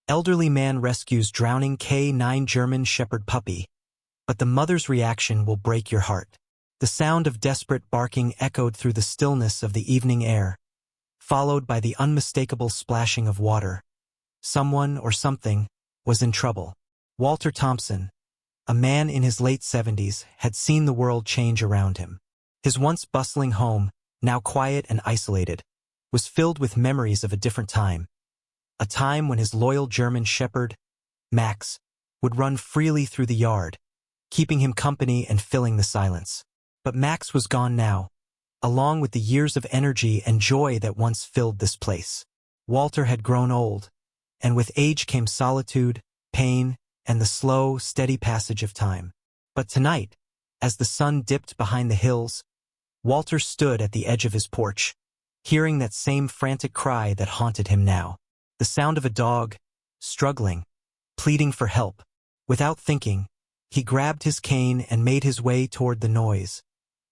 Elderly man rescues drowning K9 German Shepherd puppy, but the mother's reaction will break your heart. The sound of desperate barking echoed through the stillness of the evening air, followed by the unmistakable splashing of water. Someone or something was in trouble. Walter Thompson, a man in his late 70s, had seen the world change around him. His once bustling home, now quiet and isolated, was filled with memories of a different time. A time when his loyal German shepherd, Max, would run freely through the yard, keeping him company and filling the silence. But Max was gone now, along with the years of energy and joy that once filled this place. Walter had grown old, and with age came solitude, pain, and the slow, steady passage of time. But tonight, as the sun dipped behind the hills, Walter stood at the edge of his porch, hearing that same frantic cry that haunted him now. The sound of a dog, struggling, pleading for help. Without thinking, he grabbed his cane and made his way toward the noise,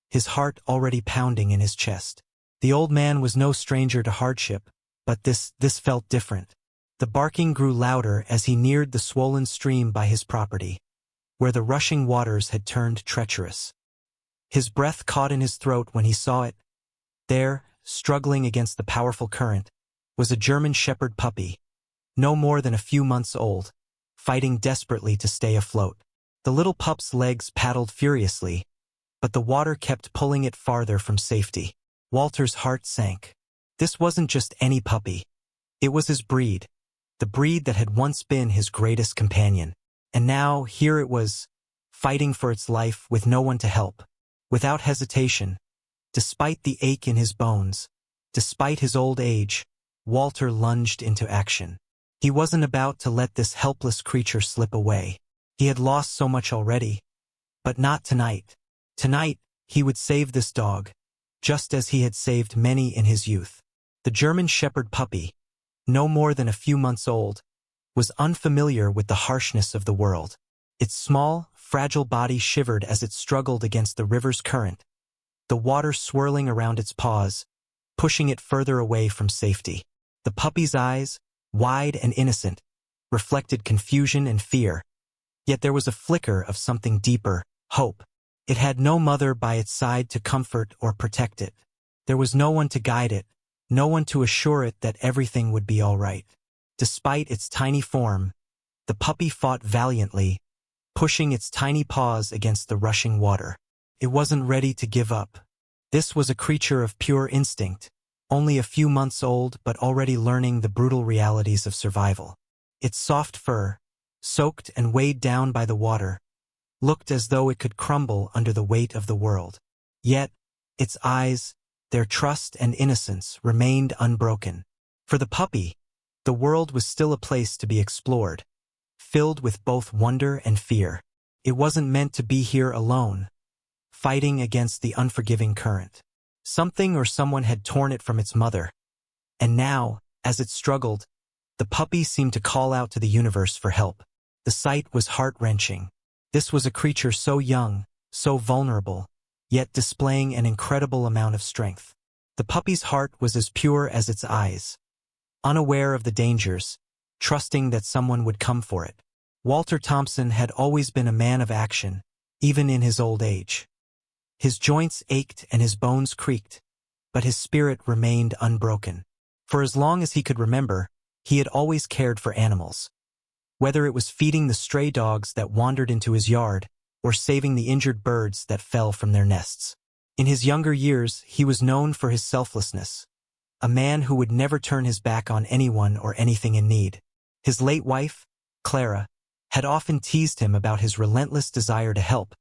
his heart already pounding in his chest. The old man was no stranger to hardship, but this felt different. The barking grew louder as he neared the swollen stream by his property, where the rushing waters had turned treacherous. His breath caught in his throat when he saw it. There, struggling against the powerful current, was a German Shepherd puppy, no more than a few months old, fighting desperately to stay afloat. The little pup's legs paddled furiously, but the water kept pulling it farther from safety. Walter's heart sank. This wasn't just any puppy. It was his breed, the breed that had once been his greatest companion. And now, here it was, fighting for its life with no one to help. Without hesitation, despite the ache in his bones, despite his old age, Walter lunged into action. He wasn't about to let this helpless creature slip away. He had lost so much already. But not tonight. Tonight, he would save this dog, just as he had saved many in his youth. The German Shepherd puppy, no more than a few months old, was unfamiliar with the harshness of the world. Its small, fragile body shivered as it struggled against the river's current, the water swirling around its paws, pushing it further away from safety. The puppy's eyes, wide and innocent, reflected confusion and fear. Yet there was a flicker of something deeper, hope. It had no mother by its side to comfort or protect it. There was no one to guide it, no one to assure it that everything would be all right. Despite its tiny form, the puppy fought valiantly, pushing its tiny paws against the rushing water. It wasn't ready to give up. This was a creature of pure instinct, only a few months old but already learning the brutal realities of survival. Its soft fur, soaked and weighed down by the water, looked as though it could crumble under the weight of the world. Yet, its eyes, their trust and innocence, remained unbroken. For the puppy, the world was still a place to be explored, filled with both wonder and fear. It wasn't meant to be here alone, fighting against the unforgiving current. Something or someone had torn it from its mother, and now, as it struggled, the puppy seemed to call out to the universe for help. The sight was heart-wrenching. This was a creature so young, so vulnerable, yet displaying an incredible amount of strength. The puppy's heart was as pure as its eyes, unaware of the dangers, trusting that someone would come for it. Walter Thompson had always been a man of action, even in his old age. His joints ached and his bones creaked, but his spirit remained unbroken. For as long as he could remember, he had always cared for animals. Whether it was feeding the stray dogs that wandered into his yard, or saving the injured birds that fell from their nests. In his younger years, he was known for his selflessness, a man who would never turn his back on anyone or anything in need. His late wife, Clara, had often teased him about his relentless desire to help,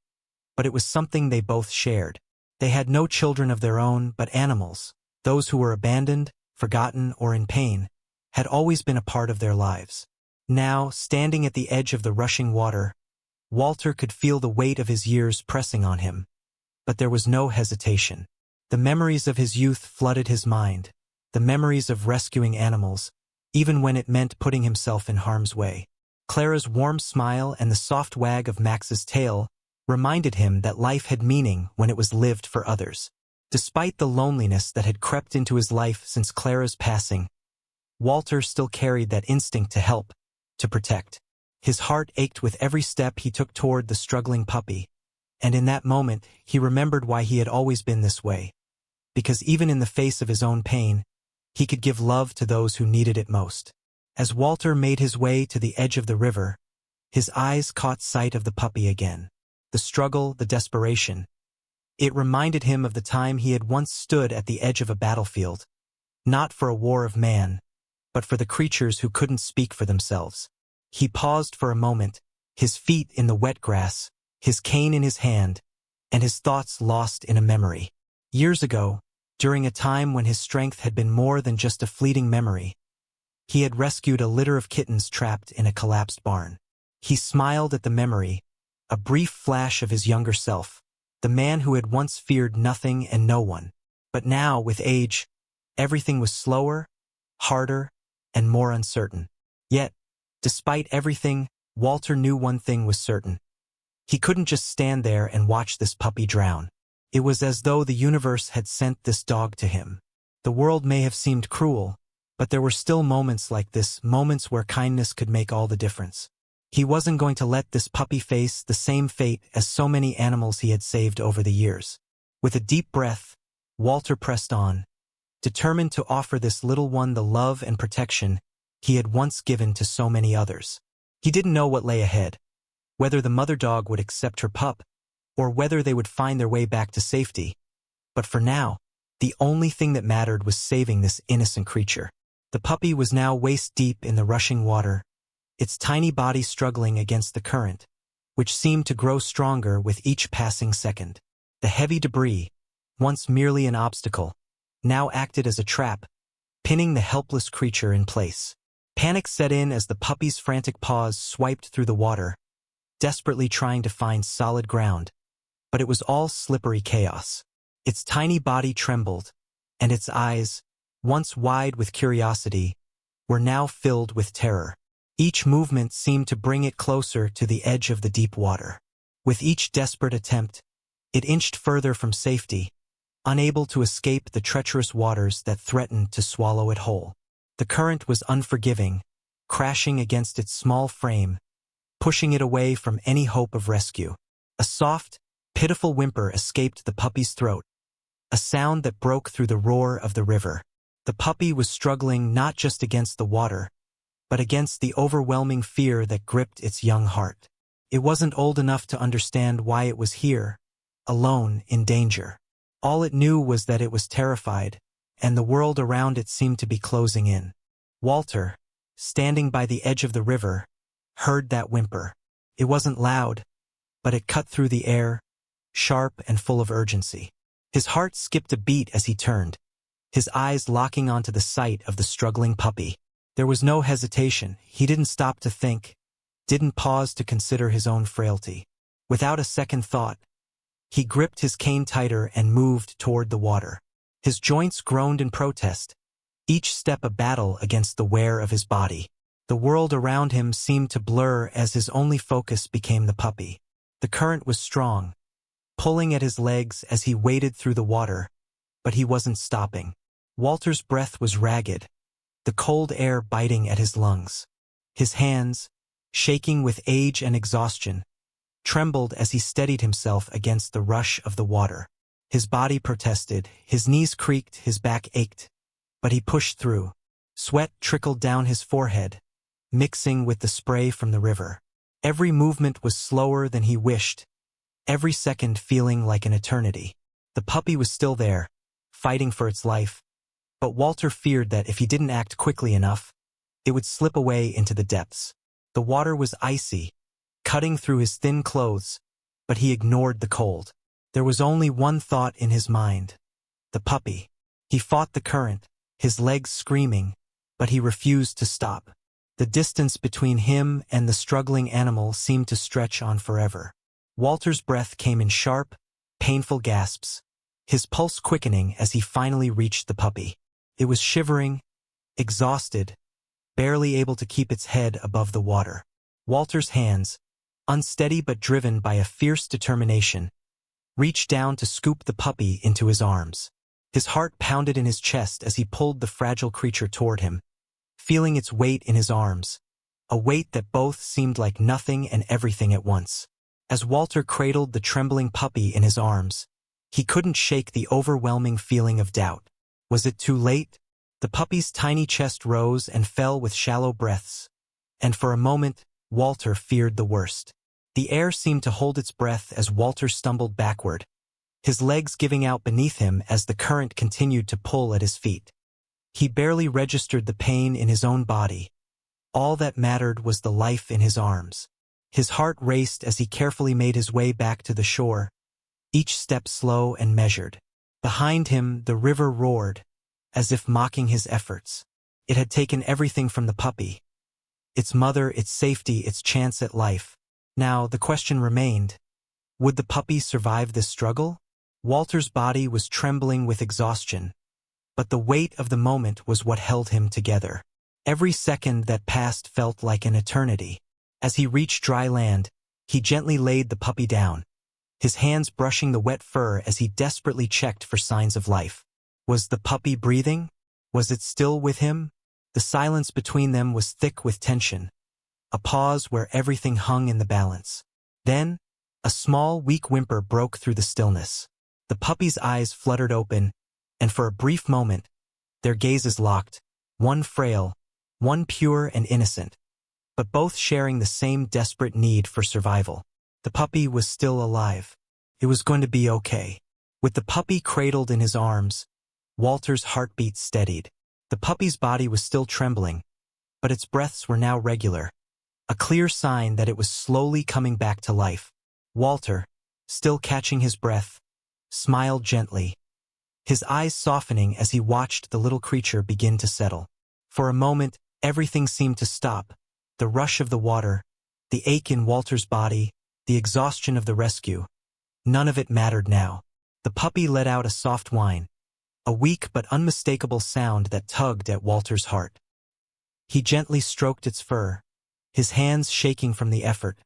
but it was something they both shared. They had no children of their own, but animals, those who were abandoned, forgotten, or in pain, had always been a part of their lives. Now, standing at the edge of the rushing water, Walter could feel the weight of his years pressing on him. But there was no hesitation. The memories of his youth flooded his mind, the memories of rescuing animals, even when it meant putting himself in harm's way. Clara's warm smile and the soft wag of Max's tail reminded him that life had meaning when it was lived for others. Despite the loneliness that had crept into his life since Clara's passing, Walter still carried that instinct to help, to protect. His heart ached with every step he took toward the struggling puppy, and in that moment he remembered why he had always been this way. Because even in the face of his own pain, he could give love to those who needed it most. As Walter made his way to the edge of the river, his eyes caught sight of the puppy again. The struggle, the desperation. It reminded him of the time he had once stood at the edge of a battlefield, not for a war of man, but for the creatures who couldn't speak for themselves. He paused for a moment, his feet in the wet grass, his cane in his hand, and his thoughts lost in a memory. Years ago, during a time when his strength had been more than just a fleeting memory, he had rescued a litter of kittens trapped in a collapsed barn. He smiled at the memory, a brief flash of his younger self, the man who had once feared nothing and no one. But now, with age, everything was slower, harder, and more uncertain. Yet, despite everything, Walter knew one thing was certain. He couldn't just stand there and watch this puppy drown. It was as though the universe had sent this dog to him. The world may have seemed cruel, but there were still moments like this, moments where kindness could make all the difference. He wasn't going to let this puppy face the same fate as so many animals he had saved over the years. With a deep breath, Walter pressed on, determined to offer this little one the love and protection he had once given to so many others. He didn't know what lay ahead, whether the mother dog would accept her pup, or whether they would find their way back to safety. But for now, the only thing that mattered was saving this innocent creature. The puppy was now waist-deep in the rushing water, its tiny body struggling against the current, which seemed to grow stronger with each passing second. The heavy debris, once merely an obstacle, now acted as a trap, pinning the helpless creature in place. Panic set in as the puppy's frantic paws swiped through the water, desperately trying to find solid ground, but it was all slippery chaos. Its tiny body trembled, and its eyes, once wide with curiosity, were now filled with terror. Each movement seemed to bring it closer to the edge of the deep water. With each desperate attempt, it inched further from safety, unable to escape the treacherous waters that threatened to swallow it whole. The current was unforgiving, crashing against its small frame, pushing it away from any hope of rescue. A soft, pitiful whimper escaped the puppy's throat, a sound that broke through the roar of the river. The puppy was struggling not just against the water, but against the overwhelming fear that gripped its young heart. It wasn't old enough to understand why it was here, alone, in danger. All it knew was that it was terrified, and the world around it seemed to be closing in. Walter, standing by the edge of the river, heard that whimper. It wasn't loud, but it cut through the air, sharp and full of urgency. His heart skipped a beat as he turned, his eyes locking onto the sight of the struggling puppy. There was no hesitation. He didn't stop to think, didn't pause to consider his own frailty. Without a second thought, he gripped his cane tighter and moved toward the water. His joints groaned in protest, each step a battle against the wear of his body. The world around him seemed to blur as his only focus became the puppy. The current was strong, pulling at his legs as he waded through the water, but he wasn't stopping. Walter's breath was ragged, the cold air biting at his lungs. His hands, shaking with age and exhaustion, trembled as he steadied himself against the rush of the water. His body protested, his knees creaked, his back ached, but he pushed through. Sweat trickled down his forehead, mixing with the spray from the river. Every movement was slower than he wished, every second feeling like an eternity. The puppy was still there, fighting for its life, but Walter feared that if he didn't act quickly enough, it would slip away into the depths. The water was icy, cutting through his thin clothes, but he ignored the cold. There was only one thought in his mind: the puppy. He fought the current, his legs screaming, but he refused to stop. The distance between him and the struggling animal seemed to stretch on forever. Walter's breath came in sharp, painful gasps, his pulse quickening as he finally reached the puppy. It was shivering, exhausted, barely able to keep its head above the water. Walter's hands, unsteady but driven by a fierce determination, reached down to scoop the puppy into his arms. His heart pounded in his chest as he pulled the fragile creature toward him, feeling its weight in his arms, a weight that both seemed like nothing and everything at once. As Walter cradled the trembling puppy in his arms, he couldn't shake the overwhelming feeling of doubt. Was it too late? The puppy's tiny chest rose and fell with shallow breaths, and for a moment, Walter feared the worst. The air seemed to hold its breath as Walter stumbled backward, his legs giving out beneath him as the current continued to pull at his feet. He barely registered the pain in his own body. All that mattered was the life in his arms. His heart raced as he carefully made his way back to the shore, each step slow and measured. Behind him, the river roared, as if mocking his efforts. It had taken everything from the puppy. Its mother, its safety, its chance at life. Now, the question remained, would the puppy survive this struggle? Walter's body was trembling with exhaustion, but the weight of the moment was what held him together. Every second that passed felt like an eternity. As he reached dry land, he gently laid the puppy down, his hands brushing the wet fur as he desperately checked for signs of life. Was the puppy breathing? Was it still with him? The silence between them was thick with tension, a pause where everything hung in the balance. Then, a small, weak whimper broke through the stillness. The puppy's eyes fluttered open, and for a brief moment, their gazes locked, one frail, one pure and innocent, but both sharing the same desperate need for survival. The puppy was still alive. It was going to be okay. With the puppy cradled in his arms, Walter's heartbeat steadied. The puppy's body was still trembling, but its breaths were now regular, a clear sign that it was slowly coming back to life. Walter, still catching his breath, smiled gently, his eyes softening as he watched the little creature begin to settle. For a moment, everything seemed to stop. The rush of the water, the ache in Walter's body, the exhaustion of the rescue. None of it mattered now. The puppy let out a soft whine, a weak but unmistakable sound that tugged at Walter's heart. He gently stroked its fur, his hands shaking from the effort,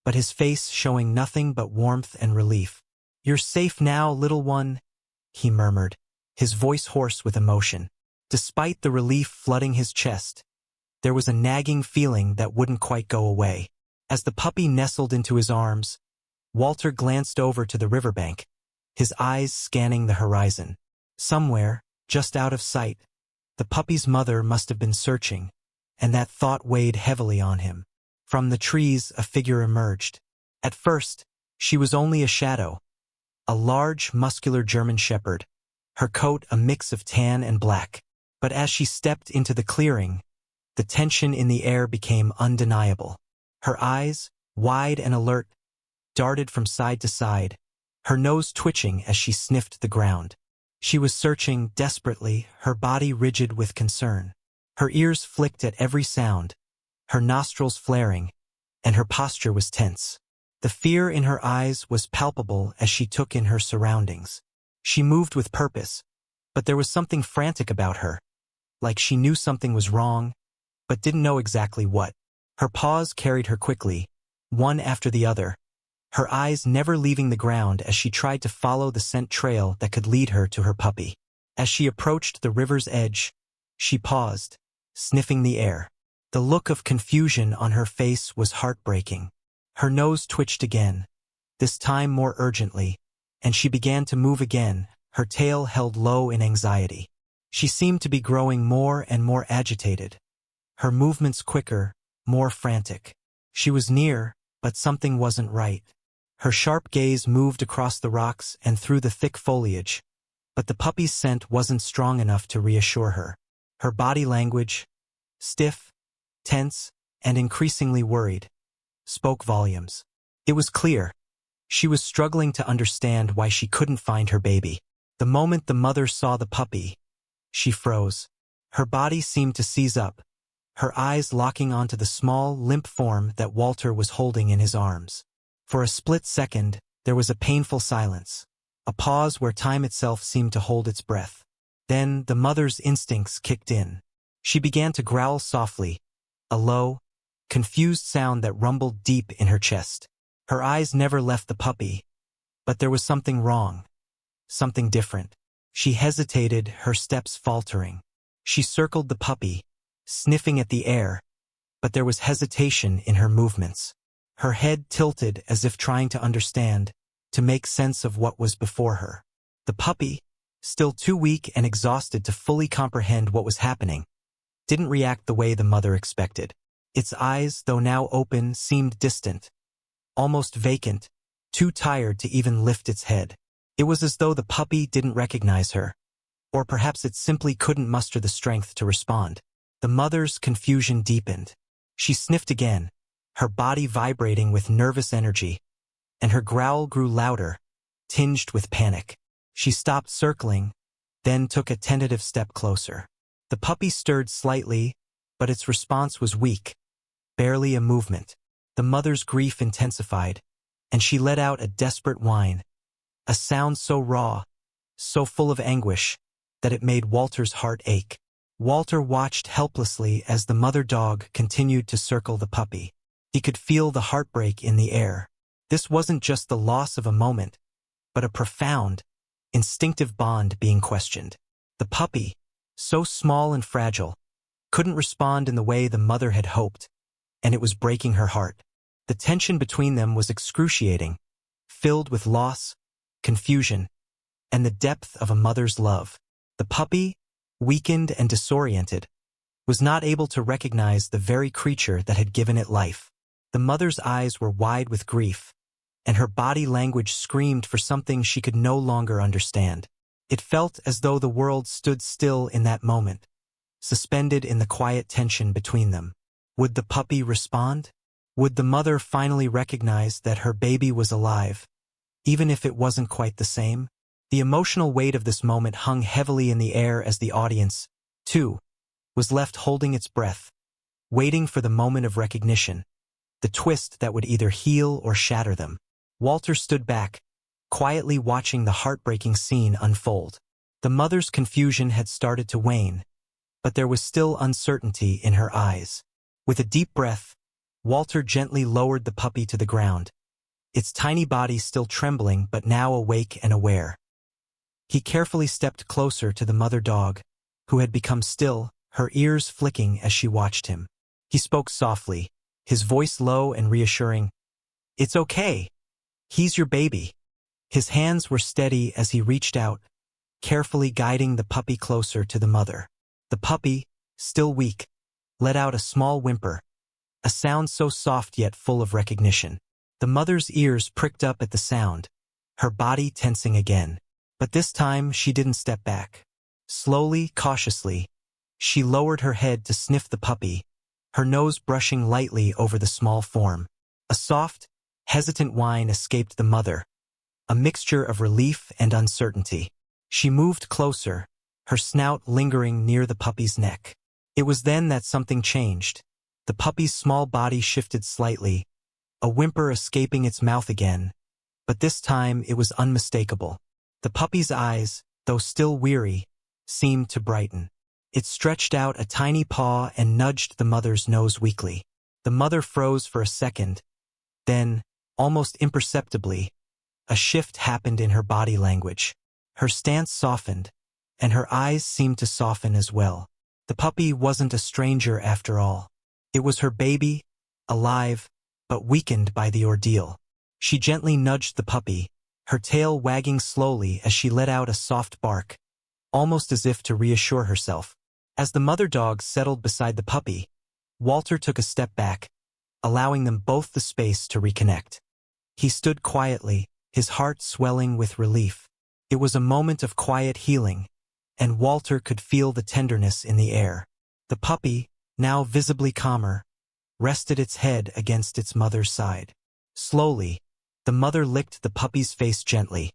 but his face showing nothing but warmth and relief. "You're safe now, little one," he murmured, his voice hoarse with emotion. Despite the relief flooding his chest, there was a nagging feeling that wouldn't quite go away. As the puppy nestled into his arms, Walter glanced over to the riverbank, his eyes scanning the horizon. Somewhere, just out of sight, the puppy's mother must have been searching, and that thought weighed heavily on him. From the trees, a figure emerged. At first, she was only a shadow, a large, muscular German shepherd, her coat a mix of tan and black. But as she stepped into the clearing, the tension in the air became undeniable. Her eyes, wide and alert, darted from side to side, her nose twitching as she sniffed the ground. She was searching desperately, her body rigid with concern. Her ears flicked at every sound, her nostrils flaring, and her posture was tense. The fear in her eyes was palpable as she took in her surroundings. She moved with purpose, but there was something frantic about her, like she knew something was wrong, but didn't know exactly what. Her paws carried her quickly, one after the other, her eyes never leaving the ground as she tried to follow the scent trail that could lead her to her puppy. As she approached the river's edge, she paused, sniffing the air. The look of confusion on her face was heartbreaking. Her nose twitched again, this time more urgently, and she began to move again, her tail held low in anxiety. She seemed to be growing more and more agitated, her movements quicker, more frantic. She was near, but something wasn't right. Her sharp gaze moved across the rocks and through the thick foliage, but the puppy's scent wasn't strong enough to reassure her. Her body language, stiff, tense, and increasingly worried, spoke volumes. It was clear. She was struggling to understand why she couldn't find her baby. The moment the mother saw the puppy, she froze. Her body seemed to seize up, her eyes locking onto the small, limp form that Walter was holding in his arms. For a split second, there was a painful silence, a pause where time itself seemed to hold its breath. Then the mother's instincts kicked in. She began to growl softly, a low, confused sound that rumbled deep in her chest. Her eyes never left the puppy, but there was something wrong, something different. She hesitated, her steps faltering. She circled the puppy, sniffing at the air, but there was hesitation in her movements. Her head tilted as if trying to understand, to make sense of what was before her. The puppy, still too weak and exhausted to fully comprehend what was happening, didn't react the way the mother expected. Its eyes, though now open, seemed distant, almost vacant, too tired to even lift its head. It was as though the puppy didn't recognize her, or perhaps it simply couldn't muster the strength to respond. The mother's confusion deepened. She sniffed again, her body vibrating with nervous energy, and her growl grew louder, tinged with panic. She stopped circling, then took a tentative step closer. The puppy stirred slightly, but its response was weak, barely a movement. The mother's grief intensified, and she let out a desperate whine, a sound so raw, so full of anguish, that it made Walter's heart ache. Walter watched helplessly as the mother dog continued to circle the puppy. He could feel the heartbreak in the air. This wasn't just the loss of a moment, but a profound, instinctive bond being questioned. The puppy, so small and fragile, couldn't respond in the way the mother had hoped, and it was breaking her heart. The tension between them was excruciating, filled with loss, confusion, and the depth of a mother's love. The puppy, weakened and disoriented, was not able to recognize the very creature that had given it life. The mother's eyes were wide with grief, and her body language screamed for something she could no longer understand. It felt as though the world stood still in that moment, suspended in the quiet tension between them. Would the puppy respond? Would the mother finally recognize that her baby was alive, even if it wasn't quite the same? The emotional weight of this moment hung heavily in the air as the audience, too, was left holding its breath, waiting for the moment of recognition, the twist that would either heal or shatter them. Walter stood back, quietly watching the heartbreaking scene unfold. The mother's confusion had started to wane, but there was still uncertainty in her eyes. With a deep breath, Walter gently lowered the puppy to the ground, its tiny body still trembling but now awake and aware. He carefully stepped closer to the mother dog, who had become still, her ears flicking as she watched him. He spoke softly, his voice low and reassuring. "It's okay. He's your baby." His hands were steady as he reached out, carefully guiding the puppy closer to the mother. The puppy, still weak, let out a small whimper, a sound so soft yet full of recognition. The mother's ears pricked up at the sound, her body tensing again. But this time she didn't step back. Slowly, cautiously, she lowered her head to sniff the puppy, her nose brushing lightly over the small form. A soft, hesitant whine escaped the mother, a mixture of relief and uncertainty. She moved closer, her snout lingering near the puppy's neck. It was then that something changed. The puppy's small body shifted slightly, a whimper escaping its mouth again, but this time it was unmistakable. The puppy's eyes, though still weary, seemed to brighten. It stretched out a tiny paw and nudged the mother's nose weakly. The mother froze for a second. Then, almost imperceptibly, a shift happened in her body language. Her stance softened, and her eyes seemed to soften as well. The puppy wasn't a stranger after all. It was her baby, alive, but weakened by the ordeal. She gently nudged the puppy, her tail wagging slowly as she let out a soft bark, almost as if to reassure herself. As the mother dog settled beside the puppy, Walter took a step back, allowing them both the space to reconnect. He stood quietly, his heart swelling with relief. It was a moment of quiet healing, and Walter could feel the tenderness in the air. The puppy, now visibly calmer, rested its head against its mother's side. Slowly, the mother licked the puppy's face gently,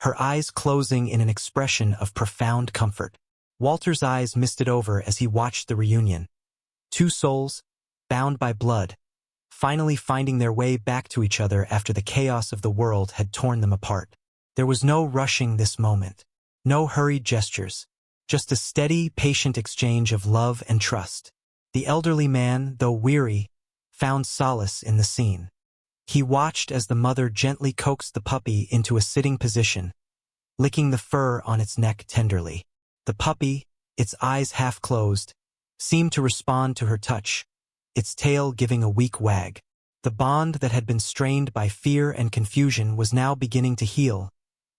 her eyes closing in an expression of profound comfort. Walter's eyes misted over as he watched the reunion. Two souls, bound by blood, finally finding their way back to each other after the chaos of the world had torn them apart. There was no rushing this moment, no hurried gestures, just a steady, patient exchange of love and trust. The elderly man, though weary, found solace in the scene. He watched as the mother gently coaxed the puppy into a sitting position, licking the fur on its neck tenderly. The puppy, its eyes half closed, seemed to respond to her touch, its tail giving a weak wag. The bond that had been strained by fear and confusion was now beginning to heal,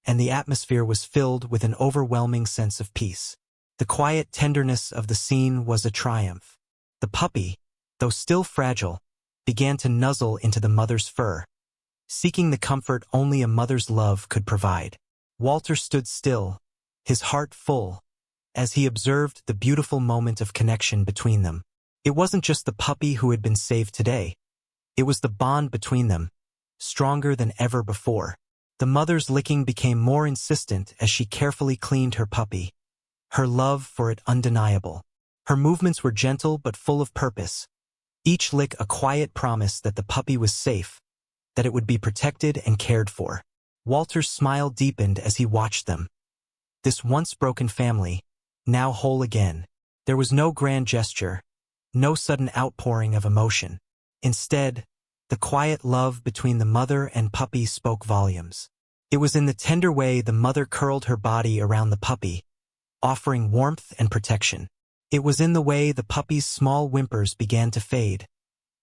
and the atmosphere was filled with an overwhelming sense of peace. The quiet tenderness of the scene was a triumph. The puppy, though still fragile, began to nuzzle into the mother's fur, seeking the comfort only a mother's love could provide. Walter stood still, his heart full, as he observed the beautiful moment of connection between them. It wasn't just the puppy who had been saved today. It was the bond between them, stronger than ever before. The mother's licking became more insistent as she carefully cleaned her puppy, her love for it undeniable. Her movements were gentle but full of purpose, each lick a quiet promise that the puppy was safe, that it would be protected and cared for. Walter's smile deepened as he watched them. This once broken family, now whole again. There was no grand gesture, no sudden outpouring of emotion. Instead, the quiet love between the mother and puppy spoke volumes. It was in the tender way the mother curled her body around the puppy, offering warmth and protection. It was in the way the puppy's small whimpers began to fade,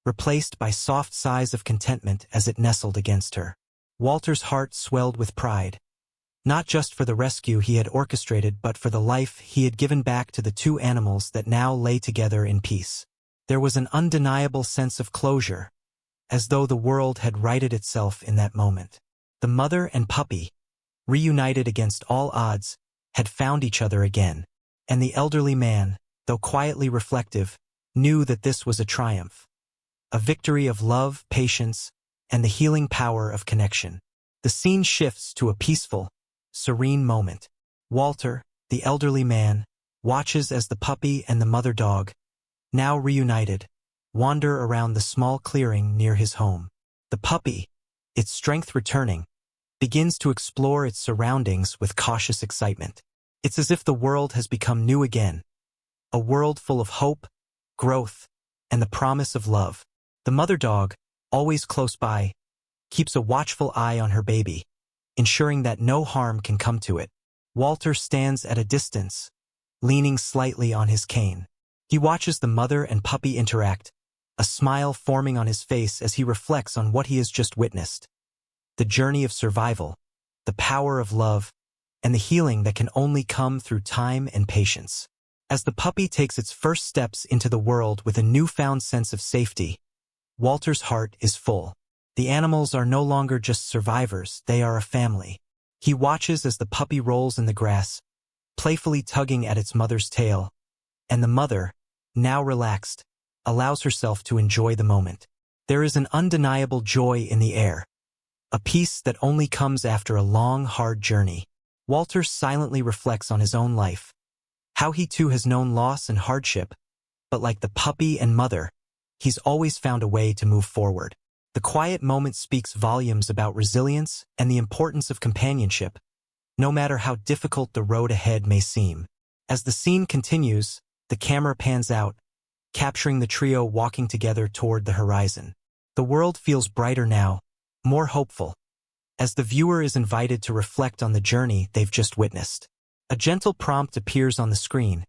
replaced by soft sighs of contentment as it nestled against her. Walter's heart swelled with pride, not just for the rescue he had orchestrated but for the life he had given back to the two animals that now lay together in peace. There was an undeniable sense of closure, as though the world had righted itself in that moment. The mother and puppy, reunited against all odds, had found each other again, and the elderly man, though quietly reflective, knew that this was a triumph, a victory of love, patience, and the healing power of connection. The scene shifts to a peaceful, serene moment. Walter, the elderly man, watches as the puppy and the mother dog, now reunited, wander around the small clearing near his home. The puppy, its strength returning, begins to explore its surroundings with cautious excitement. It's as if the world has become new again, a world full of hope, growth, and the promise of love. The mother dog, always close by, keeps a watchful eye on her baby, ensuring that no harm can come to it. Walter stands at a distance, leaning slightly on his cane. He watches the mother and puppy interact, a smile forming on his face as he reflects on what he has just witnessed. The journey of survival, the power of love, and the healing that can only come through time and patience. As the puppy takes its first steps into the world with a newfound sense of safety, Walter's heart is full. The animals are no longer just survivors, they are a family. He watches as the puppy rolls in the grass, playfully tugging at its mother's tail, and the mother, now relaxed, allows herself to enjoy the moment. There is an undeniable joy in the air, a peace that only comes after a long, hard journey. Walter silently reflects on his own life, how he too has known loss and hardship, but like the puppy and mother, he's always found a way to move forward. The quiet moment speaks volumes about resilience and the importance of companionship, no matter how difficult the road ahead may seem. As the scene continues, the camera pans out, capturing the trio walking together toward the horizon. The world feels brighter now, more hopeful, as the viewer is invited to reflect on the journey they've just witnessed. A gentle prompt appears on the screen,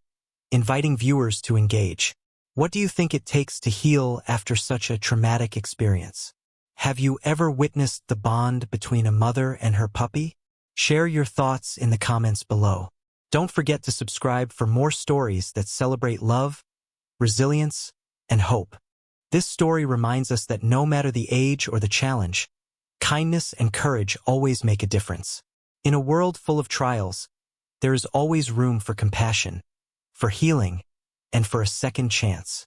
inviting viewers to engage. What do you think it takes to heal after such a traumatic experience? Have you ever witnessed the bond between a mother and her puppy? Share your thoughts in the comments below. Don't forget to subscribe for more stories that celebrate love, resilience, and hope. This story reminds us that no matter the age or the challenge, kindness and courage always make a difference. In a world full of trials, there is always room for compassion, for healing, and for a second chance.